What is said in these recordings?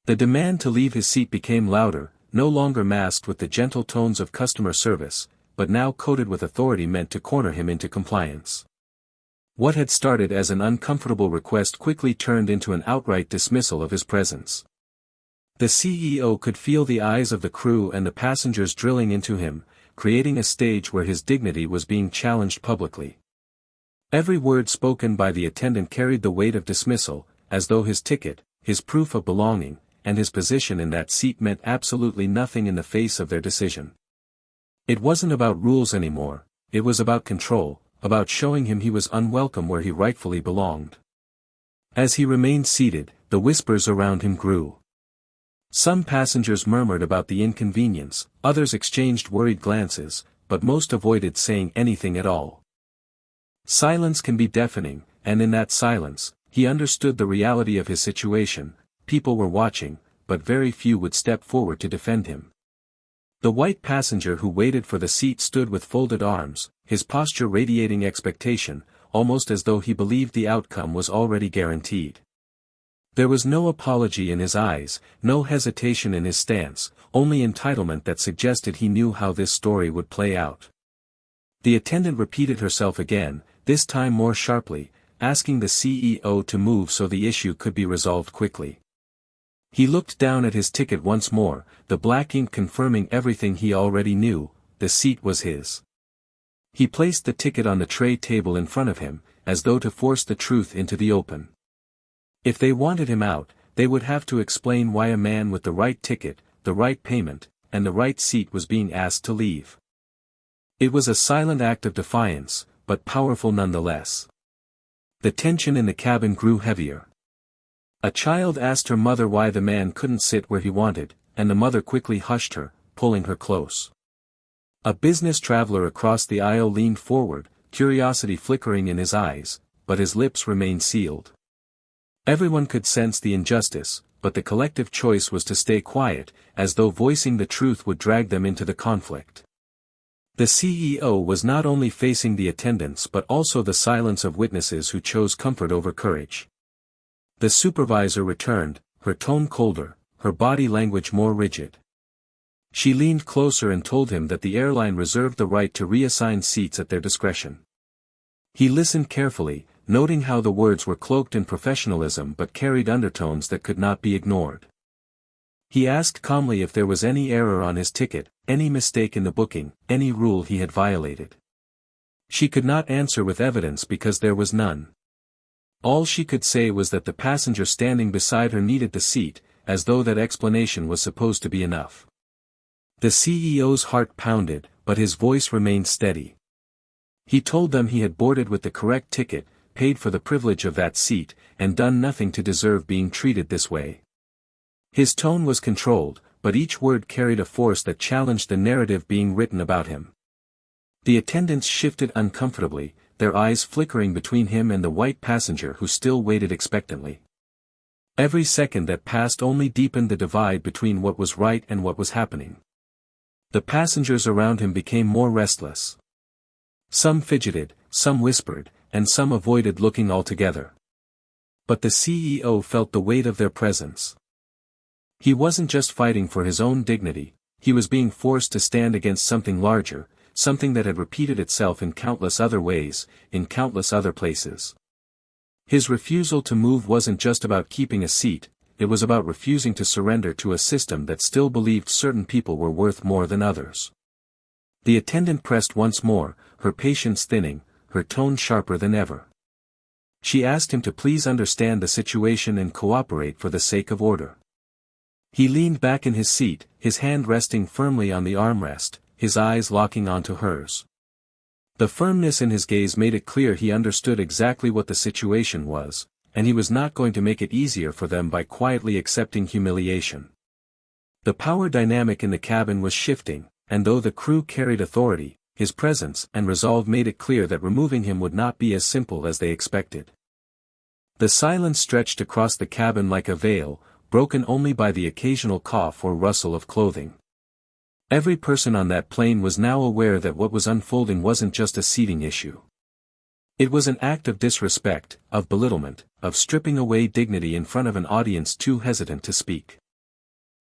The demand to leave his seat became louder, no longer masked with the gentle tones of customer service, but now coated with authority meant to corner him into compliance. What had started as an uncomfortable request quickly turned into an outright dismissal of his presence. The CEO could feel the eyes of the crew and the passengers drilling into him, creating a stage where his dignity was being challenged publicly. Every word spoken by the attendant carried the weight of dismissal, as though his ticket, his proof of belonging, and his position in that seat meant absolutely nothing in the face of their decision. It wasn't about rules anymore, it was about control, about showing him he was unwelcome where he rightfully belonged. As he remained seated, the whispers around him grew. Some passengers murmured about the inconvenience, others exchanged worried glances, but most avoided saying anything at all. Silence can be deafening, and in that silence, he understood the reality of his situation. People were watching, but very few would step forward to defend him. The white passenger who waited for the seat stood with folded arms, his posture radiating expectation, almost as though he believed the outcome was already guaranteed. There was no apology in his eyes, no hesitation in his stance, only entitlement that suggested he knew how this story would play out. The attendant repeated herself again, this time more sharply, asking the CEO to move so the issue could be resolved quickly. He looked down at his ticket once more, the black ink confirming everything he already knew, the seat was his. He placed the ticket on the tray table in front of him, as though to force the truth into the open. If they wanted him out, they would have to explain why a man with the right ticket, the right payment, and the right seat was being asked to leave. It was a silent act of defiance, but powerful nonetheless. The tension in the cabin grew heavier. A child asked her mother why the man couldn't sit where he wanted, and the mother quickly hushed her, pulling her close. A business traveler across the aisle leaned forward, curiosity flickering in his eyes, but his lips remained sealed. Everyone could sense the injustice, but the collective choice was to stay quiet, as though voicing the truth would drag them into the conflict. The CEO was not only facing the attendants but also the silence of witnesses who chose comfort over courage. The supervisor returned, her tone colder, her body language more rigid. She leaned closer and told him that the airline reserved the right to reassign seats at their discretion. He listened carefully, noting how the words were cloaked in professionalism but carried undertones that could not be ignored. He asked calmly if there was any error on his ticket, any mistake in the booking, any rule he had violated. She could not answer with evidence because there was none. All she could say was that the passenger standing beside her needed the seat, as though that explanation was supposed to be enough. The CEO's heart pounded, but his voice remained steady. He told them he had boarded with the correct ticket, paid for the privilege of that seat, and done nothing to deserve being treated this way. His tone was controlled, but each word carried a force that challenged the narrative being written about him. The attendants shifted uncomfortably, their eyes flickering between him and the white passenger who still waited expectantly. Every second that passed only deepened the divide between what was right and what was happening. The passengers around him became more restless. Some fidgeted, some whispered, and some avoided looking altogether. But the CEO felt the weight of their presence. He wasn't just fighting for his own dignity, he was being forced to stand against something larger, something that had repeated itself in countless other ways, in countless other places. His refusal to move wasn't just about keeping a seat, it was about refusing to surrender to a system that still believed certain people were worth more than others. The attendant pressed once more, her patience thinning, her tone sharper than ever. She asked him to please understand the situation and cooperate for the sake of order. He leaned back in his seat, his hand resting firmly on the armrest, his eyes locking onto hers. The firmness in his gaze made it clear he understood exactly what the situation was, and he was not going to make it easier for them by quietly accepting humiliation. The power dynamic in the cabin was shifting, and though the crew carried authority, his presence and resolve made it clear that removing him would not be as simple as they expected. The silence stretched across the cabin like a veil, broken only by the occasional cough or rustle of clothing. Every person on that plane was now aware that what was unfolding wasn't just a seating issue. It was an act of disrespect, of belittlement, of stripping away dignity in front of an audience too hesitant to speak.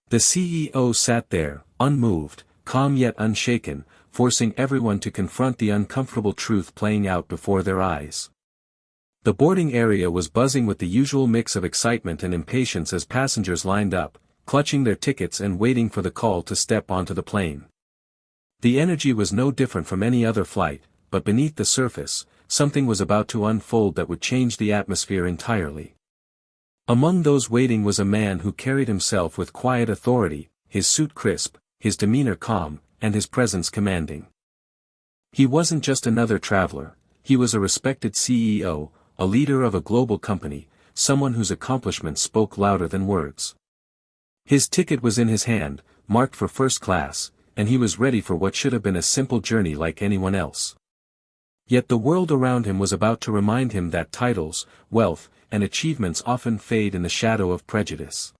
The CEO sat there, unmoved, calm yet unshaken, forcing everyone to confront the uncomfortable truth playing out before their eyes. The boarding area was buzzing with the usual mix of excitement and impatience as passengers lined up, clutching their tickets and waiting for the call to step onto the plane. The energy was no different from any other flight, but beneath the surface, something was about to unfold that would change the atmosphere entirely. Among those waiting was a man who carried himself with quiet authority, his suit crisp, his demeanor calm, and his presence commanding. He wasn't just another traveler, he was a respected CEO, a leader of a global company, someone whose accomplishments spoke louder than words. His ticket was in his hand, marked for first class, and he was ready for what should have been a simple journey like anyone else. Yet the world around him was about to remind him that titles, wealth, and achievements often fade in the shadow of prejudice.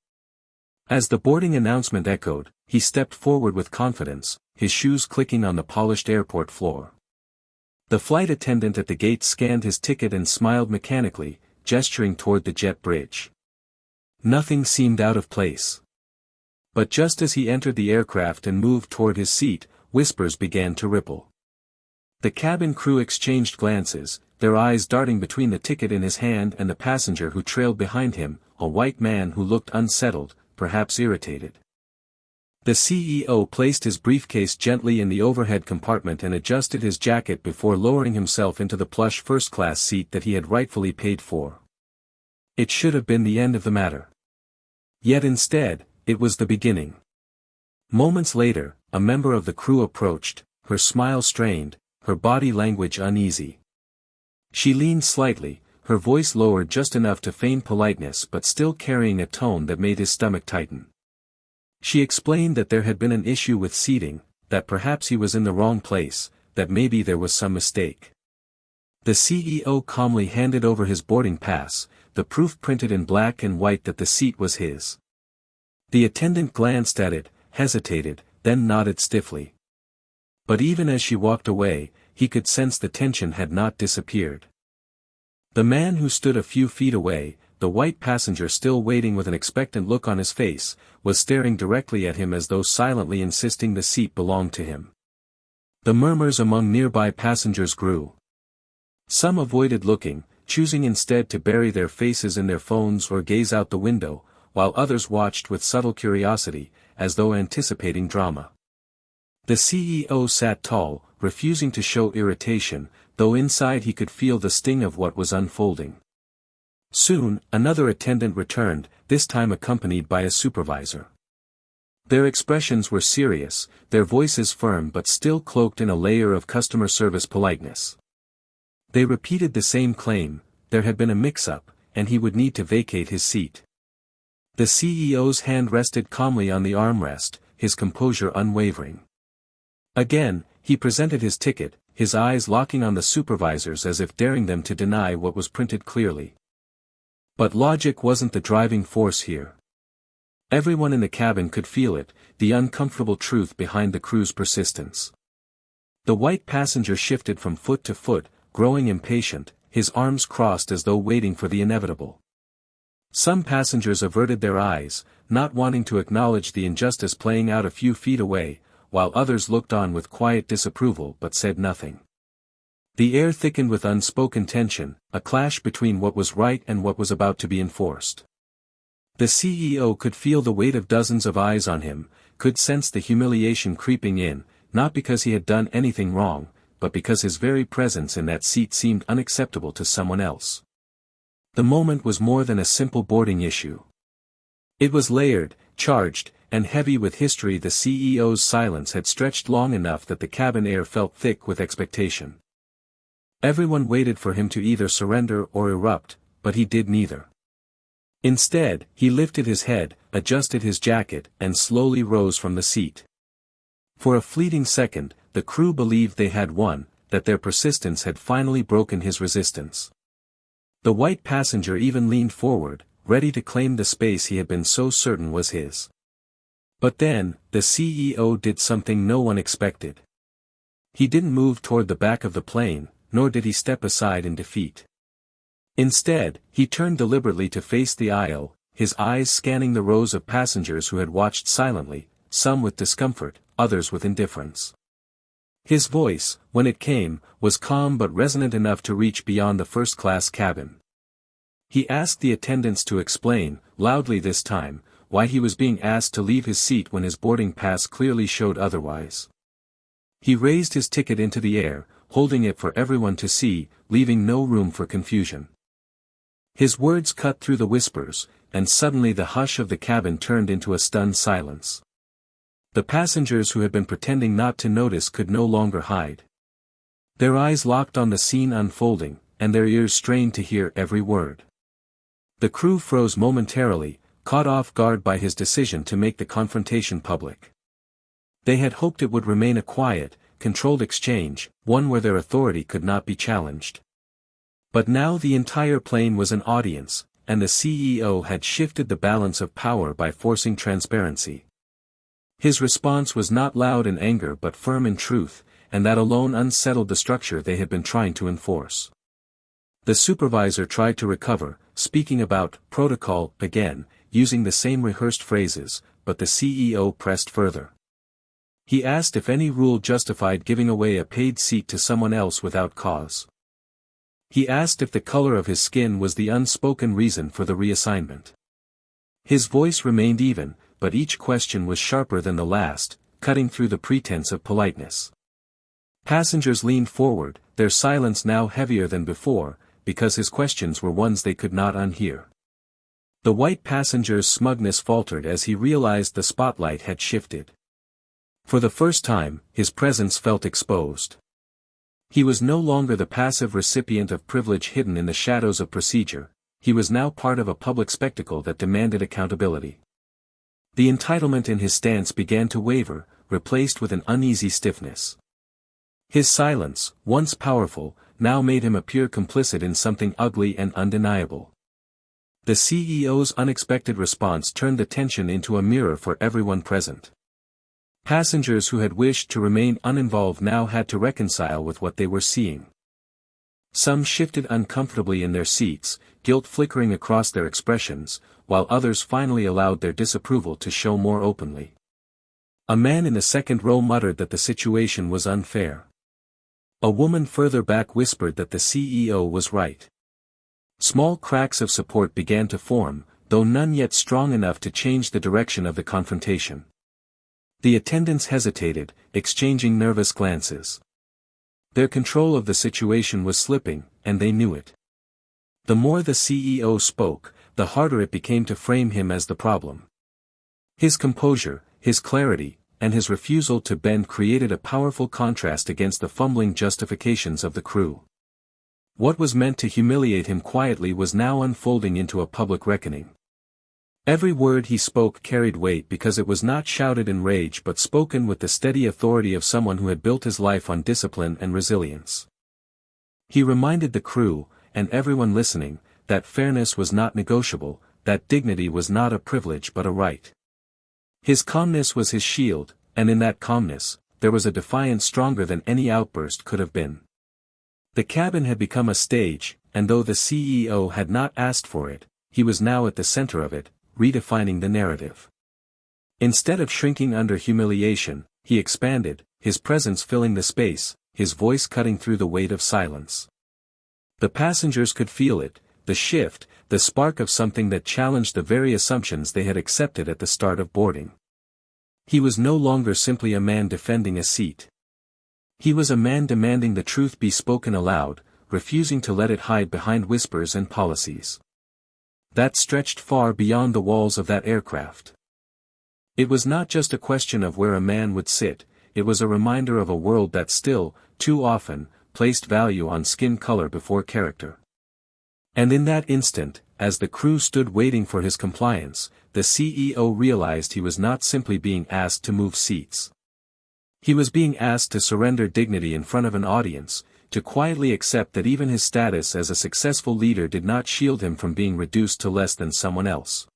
As the boarding announcement echoed, he stepped forward with confidence, his shoes clicking on the polished airport floor. The flight attendant at the gate scanned his ticket and smiled mechanically, gesturing toward the jet bridge. Nothing seemed out of place. But just as he entered the aircraft and moved toward his seat, whispers began to ripple. The cabin crew exchanged glances, their eyes darting between the ticket in his hand and the passenger who trailed behind him, a white man who looked unsettled, perhaps irritated. The CEO placed his briefcase gently in the overhead compartment and adjusted his jacket before lowering himself into the plush first-class seat that he had rightfully paid for. It should have been the end of the matter. Yet instead, it was the beginning. Moments later, a member of the crew approached, her smile strained, her body language uneasy. She leaned slightly, her voice lowered just enough to feign politeness but still carrying a tone that made his stomach tighten. She explained that there had been an issue with seating, that perhaps he was in the wrong place, that maybe there was some mistake. The CEO calmly handed over his boarding pass, the proof printed in black and white that the seat was his. The attendant glanced at it, hesitated, then nodded stiffly. But even as she walked away, he could sense the tension had not disappeared. The man who stood a few feet away, the white passenger still waiting with an expectant look on his face, was staring directly at him as though silently insisting the seat belonged to him. The murmurs among nearby passengers grew. Some avoided looking, choosing instead to bury their faces in their phones or gaze out the window, while others watched with subtle curiosity, as though anticipating drama. The CEO sat tall, refusing to show irritation, though inside he could feel the sting of what was unfolding. Soon, another attendant returned, this time accompanied by a supervisor. Their expressions were serious, their voices firm but still cloaked in a layer of customer service politeness. They repeated the same claim: there had been a mix-up, and he would need to vacate his seat. The CEO's hand rested calmly on the armrest, his composure unwavering. Again, he presented his ticket, his eyes locking on the supervisors as if daring them to deny what was printed clearly. But logic wasn't the driving force here. Everyone in the cabin could feel it, the uncomfortable truth behind the crew's persistence. The white passenger shifted from foot to foot, growing impatient, his arms crossed as though waiting for the inevitable. Some passengers averted their eyes, not wanting to acknowledge the injustice playing out a few feet away, while others looked on with quiet disapproval but said nothing. The air thickened with unspoken tension, a clash between what was right and what was about to be enforced. The CEO could feel the weight of dozens of eyes on him, could sense the humiliation creeping in, not because he had done anything wrong, but because his very presence in that seat seemed unacceptable to someone else. The moment was more than a simple boarding issue. It was layered, charged, and heavy with history. The CEO's silence had stretched long enough that the cabin air felt thick with expectation. Everyone waited for him to either surrender or erupt, but he did neither. Instead, he lifted his head, adjusted his jacket, and slowly rose from the seat. For a fleeting second, the crew believed they had won, that their persistence had finally broken his resistance. The white passenger even leaned forward, ready to claim the space he had been so certain was his. But then, the CEO did something no one expected. He didn't move toward the back of the plane, nor did he step aside in defeat. Instead, he turned deliberately to face the aisle, his eyes scanning the rows of passengers who had watched silently, some with discomfort, others with indifference. His voice, when it came, was calm but resonant enough to reach beyond the first-class cabin. He asked the attendants to explain, loudly this time, why he was being asked to leave his seat when his boarding pass clearly showed otherwise. He raised his ticket into the air, holding it for everyone to see, leaving no room for confusion. His words cut through the whispers, and suddenly the hush of the cabin turned into a stunned silence. The passengers who had been pretending not to notice could no longer hide. Their eyes locked on the scene unfolding, and their ears strained to hear every word. The crew froze momentarily, caught off guard by his decision to make the confrontation public. They had hoped it would remain a quiet, controlled exchange, one where their authority could not be challenged. But now the entire plane was an audience, and the CEO had shifted the balance of power by forcing transparency. His response was not loud in anger but firm in truth, and that alone unsettled the structure they had been trying to enforce. The supervisor tried to recover, speaking about protocol again, using the same rehearsed phrases, but the CEO pressed further. He asked if any rule justified giving away a paid seat to someone else without cause. He asked if the color of his skin was the unspoken reason for the reassignment. His voice remained even, but each question was sharper than the last, cutting through the pretense of politeness. Passengers leaned forward, their silence now heavier than before, because his questions were ones they could not unhear. The white passenger's smugness faltered as he realized the spotlight had shifted. For the first time, his presence felt exposed. He was no longer the passive recipient of privilege hidden in the shadows of procedure, he was now part of a public spectacle that demanded accountability. The entitlement in his stance began to waver, replaced with an uneasy stiffness. His silence, once powerful, now made him appear complicit in something ugly and undeniable. The CEO's unexpected response turned the tension into a mirror for everyone present. Passengers who had wished to remain uninvolved now had to reconcile with what they were seeing. Some shifted uncomfortably in their seats, guilt flickering across their expressions, while others finally allowed their disapproval to show more openly. A man in the second row muttered that the situation was unfair. A woman further back whispered that the CEO was right. Small cracks of support began to form, though none yet strong enough to change the direction of the confrontation. The attendants hesitated, exchanging nervous glances. Their control of the situation was slipping, and they knew it. The more the CEO spoke, the harder it became to frame him as the problem. His composure, his clarity, and his refusal to bend created a powerful contrast against the fumbling justifications of the crew. What was meant to humiliate him quietly was now unfolding into a public reckoning. Every word he spoke carried weight because it was not shouted in rage but spoken with the steady authority of someone who had built his life on discipline and resilience. He reminded the crew, and everyone listening, that fairness was not negotiable, that dignity was not a privilege but a right. His calmness was his shield, and in that calmness, there was a defiance stronger than any outburst could have been. The cabin had become a stage, and though the CEO had not asked for it, he was now at the center of it, redefining the narrative. Instead of shrinking under humiliation, he expanded, his presence filling the space, his voice cutting through the weight of silence. The passengers could feel it, the shift, the spark of something that challenged the very assumptions they had accepted at the start of boarding. He was no longer simply a man defending a seat. He was a man demanding the truth be spoken aloud, refusing to let it hide behind whispers and policies. That stretched far beyond the walls of that aircraft. It was not just a question of where a man would sit, it was a reminder of a world that still, too often, placed value on skin color before character. And in that instant, as the crew stood waiting for his compliance, the CEO realized he was not simply being asked to move seats. He was being asked to surrender dignity in front of an audience, to quietly accept that even his status as a successful leader did not shield him from being reduced to less than someone else.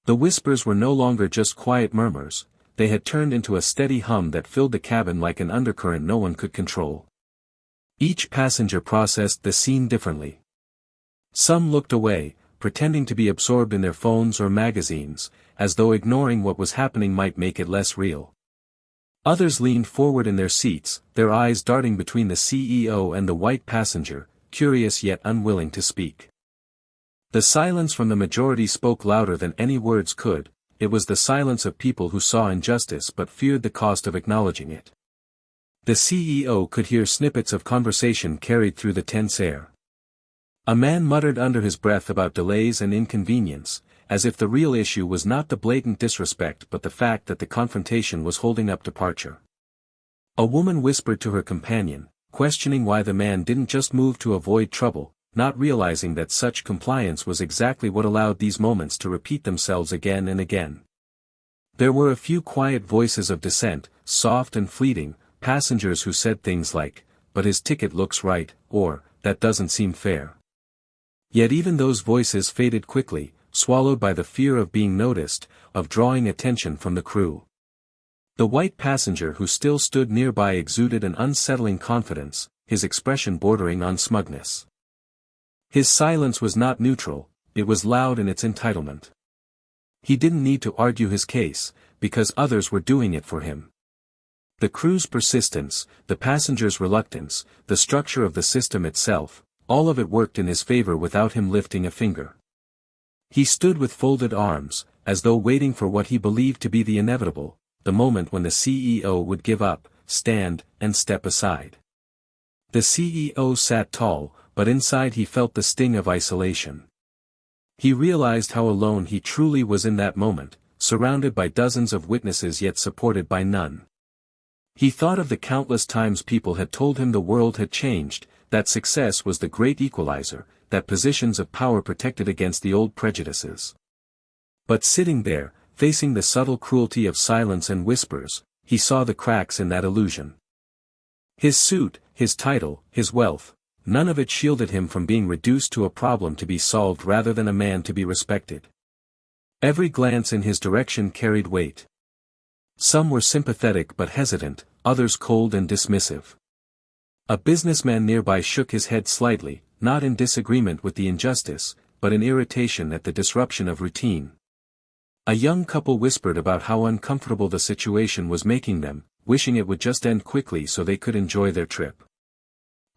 The whispers were no longer just quiet murmurs, they had turned into a steady hum that filled the cabin like an undercurrent no one could control. Each passenger processed the scene differently. Some looked away, pretending to be absorbed in their phones or magazines, as though ignoring what was happening might make it less real. Others leaned forward in their seats, their eyes darting between the CEO and the white passenger, curious yet unwilling to speak. The silence from the majority spoke louder than any words could. It was the silence of people who saw injustice but feared the cost of acknowledging it. The CEO could hear snippets of conversation carried through the tense air. A man muttered under his breath about delays and inconvenience, as if the real issue was not the blatant disrespect but the fact that the confrontation was holding up departure. A woman whispered to her companion, questioning why the man didn't just move to avoid trouble, not realizing that such compliance was exactly what allowed these moments to repeat themselves again and again. There were a few quiet voices of dissent, soft and fleeting, passengers who said things like, "But his ticket looks right," or, "That doesn't seem fair." Yet even those voices faded quickly, swallowed by the fear of being noticed, of drawing attention from the crew. The white passenger who still stood nearby exuded an unsettling confidence, his expression bordering on smugness. His silence was not neutral, it was loud in its entitlement. He didn't need to argue his case, because others were doing it for him. The crew's persistence, the passengers' reluctance, the structure of the system itself, all of it worked in his favor without him lifting a finger. He stood with folded arms, as though waiting for what he believed to be the inevitable, the moment when the CEO would give up, stand, and step aside. The CEO sat tall, but inside he felt the sting of isolation. He realized how alone he truly was in that moment, surrounded by dozens of witnesses yet supported by none. He thought of the countless times people had told him the world had changed, that success was the great equalizer, that positions of power protected against the old prejudices. But sitting there, facing the subtle cruelty of silence and whispers, he saw the cracks in that illusion. His suit, his title, his wealth, none of it shielded him from being reduced to a problem to be solved rather than a man to be respected. Every glance in his direction carried weight. Some were sympathetic but hesitant, others cold and dismissive. A businessman nearby shook his head slightly, not in disagreement with the injustice, but in irritation at the disruption of routine. A young couple whispered about how uncomfortable the situation was making them, wishing it would just end quickly so they could enjoy their trip.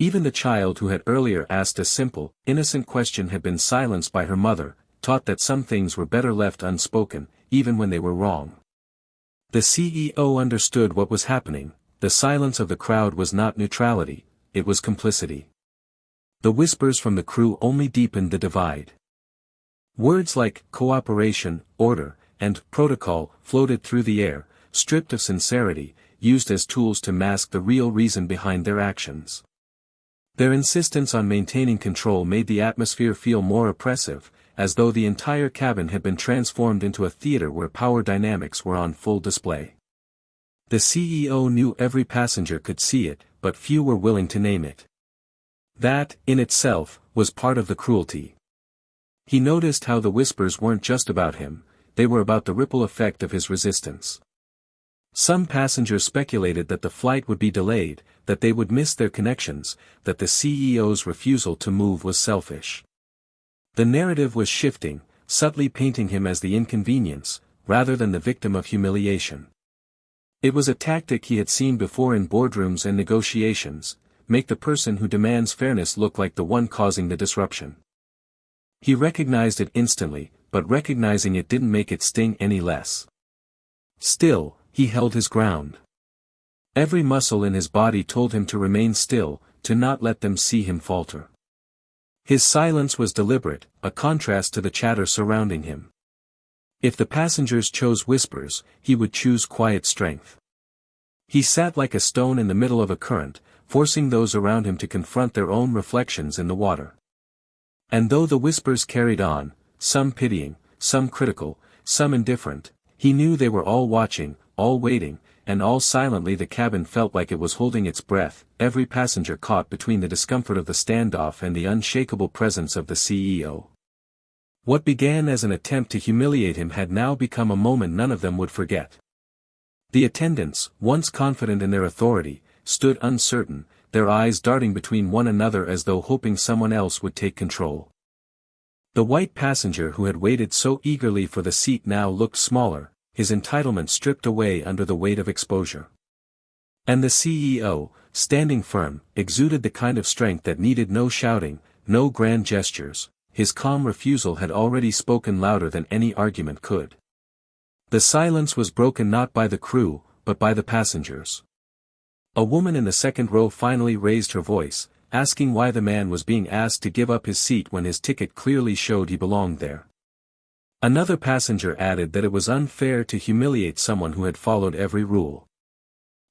Even the child who had earlier asked a simple, innocent question had been silenced by her mother, taught that some things were better left unspoken, even when they were wrong. The CEO understood what was happening. The silence of the crowd was not neutrality, it was complicity. The whispers from the crew only deepened the divide. Words like cooperation, order, and protocol floated through the air, stripped of sincerity, used as tools to mask the real reason behind their actions. Their insistence on maintaining control made the atmosphere feel more oppressive, as though the entire cabin had been transformed into a theater where power dynamics were on full display. The CEO knew every passenger could see it, but few were willing to name it. That, in itself, was part of the cruelty. He noticed how the whispers weren't just about him, they were about the ripple effect of his resistance. Some passengers speculated that the flight would be delayed, that they would miss their connections, that the CEO's refusal to move was selfish. The narrative was shifting, subtly painting him as the inconvenience, rather than the victim of humiliation. It was a tactic he had seen before in boardrooms and negotiations, make the person who demands fairness look like the one causing the disruption. He recognized it instantly, but recognizing it didn't make it sting any less. Still, he held his ground. Every muscle in his body told him to remain still, to not let them see him falter. His silence was deliberate, a contrast to the chatter surrounding him. If the passengers chose whispers, he would choose quiet strength. He sat like a stone in the middle of a current, forcing those around him to confront their own reflections in the water. And though the whispers carried on, some pitying, some critical, some indifferent, he knew they were all watching, all waiting, and all silently. The cabin felt like it was holding its breath, every passenger caught between the discomfort of the standoff and the unshakable presence of the CEO. What began as an attempt to humiliate him had now become a moment none of them would forget. The attendants, once confident in their authority, stood uncertain, their eyes darting between one another as though hoping someone else would take control. The white passenger who had waited so eagerly for the seat now looked smaller, his entitlement stripped away under the weight of exposure. And the CEO, standing firm, exuded the kind of strength that needed no shouting, no grand gestures. His calm refusal had already spoken louder than any argument could. The silence was broken not by the crew, but by the passengers. A woman in the second row finally raised her voice, asking why the man was being asked to give up his seat when his ticket clearly showed he belonged there. Another passenger added that it was unfair to humiliate someone who had followed every rule.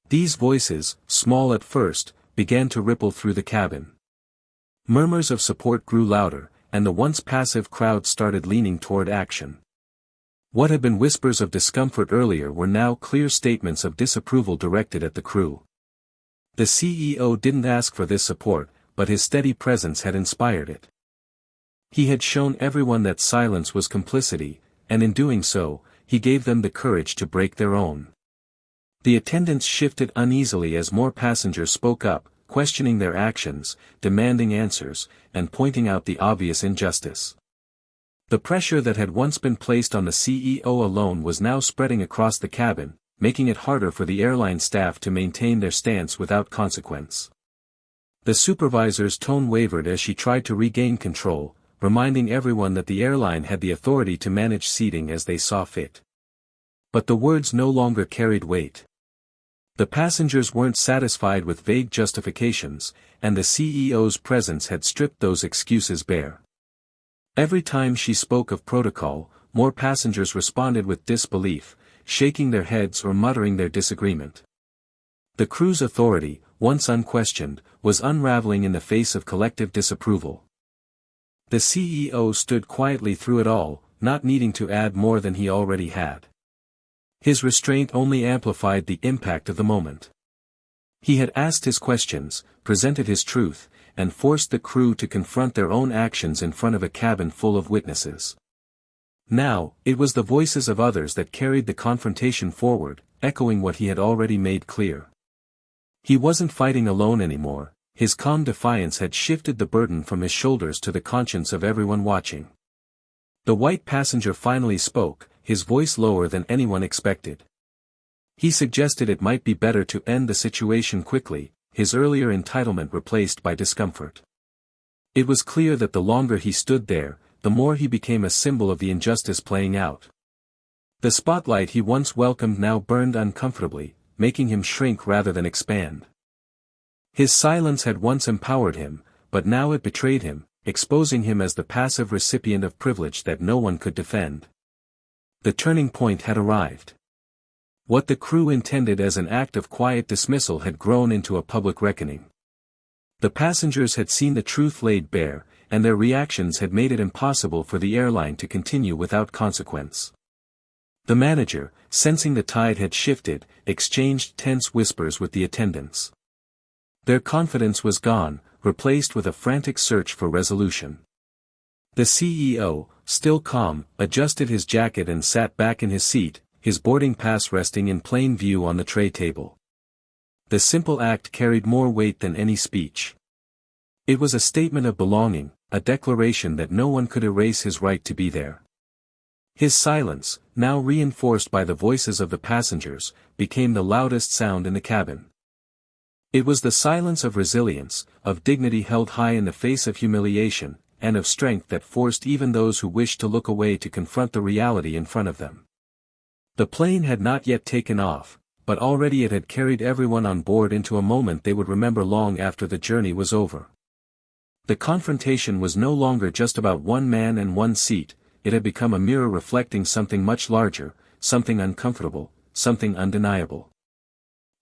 These voices, small at first, began to ripple through the cabin. Murmurs of support grew louder, and the once passive crowd started leaning toward action. What had been whispers of discomfort earlier were now clear statements of disapproval directed at the crew. The CEO didn't ask for this support, but his steady presence had inspired it. He had shown everyone that silence was complicity, and in doing so, he gave them the courage to break their own. The attendants shifted uneasily as more passengers spoke up, questioning their actions, demanding answers, and pointing out the obvious injustice. The pressure that had once been placed on the CEO alone was now spreading across the cabin, making it harder for the airline staff to maintain their stance without consequence. The supervisor's tone wavered as she tried to regain control, reminding everyone that the airline had the authority to manage seating as they saw fit. But the words no longer carried weight. The passengers weren't satisfied with vague justifications, and the CEO's presence had stripped those excuses bare. Every time she spoke of protocol, more passengers responded with disbelief, shaking their heads or muttering their disagreement. The crew's authority, once unquestioned, was unraveling in the face of collective disapproval. The CEO stood quietly through it all, not needing to add more than he already had. His restraint only amplified the impact of the moment. He had asked his questions, presented his truth, and forced the crew to confront their own actions in front of a cabin full of witnesses. Now, it was the voices of others that carried the confrontation forward, echoing what he had already made clear. He wasn't fighting alone anymore, his calm defiance had shifted the burden from his shoulders to the conscience of everyone watching. The white passenger finally spoke, his voice lower than anyone expected. He suggested it might be better to end the situation quickly, his earlier entitlement replaced by discomfort. It was clear that the longer he stood there, the more he became a symbol of the injustice playing out. The spotlight he once welcomed now burned uncomfortably, making him shrink rather than expand. His silence had once empowered him, but now it betrayed him, exposing him as the passive recipient of privilege that no one could defend. The turning point had arrived. What the crew intended as an act of quiet dismissal had grown into a public reckoning. The passengers had seen the truth laid bare, and their reactions had made it impossible for the airline to continue without consequence. The manager, sensing the tide had shifted, exchanged tense whispers with the attendants. Their confidence was gone, replaced with a frantic search for resolution. The CEO, still calm, adjusted his jacket and sat back in his seat, his boarding pass resting in plain view on the tray table. The simple act carried more weight than any speech. It was a statement of belonging, a declaration that no one could erase his right to be there. His silence, now reinforced by the voices of the passengers, became the loudest sound in the cabin. It was the silence of resilience, of dignity held high in the face of humiliation, and of strength that forced even those who wished to look away to confront the reality in front of them. The plane had not yet taken off, but already it had carried everyone on board into a moment they would remember long after the journey was over. The confrontation was no longer just about one man and one seat, it had become a mirror reflecting something much larger, something uncomfortable, something undeniable.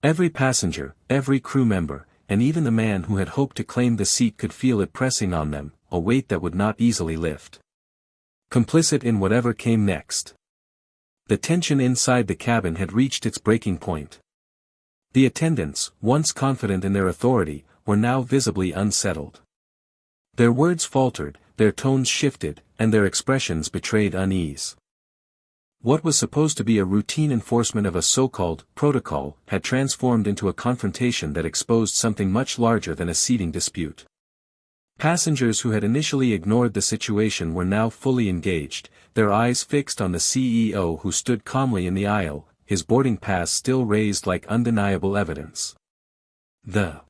Every passenger, every crew member, and even the man who had hoped to claim the seat could feel it pressing on them, a weight that would not easily lift. Complicit in whatever came next. The tension inside the cabin had reached its breaking point. The attendants, once confident in their authority, were now visibly unsettled. Their words faltered, their tones shifted, and their expressions betrayed unease. What was supposed to be a routine enforcement of a so-called protocol had transformed into a confrontation that exposed something much larger than a seating dispute. Passengers who had initially ignored the situation were now fully engaged, their eyes fixed on the CEO who stood calmly in the aisle, his boarding pass still raised like undeniable evidence. The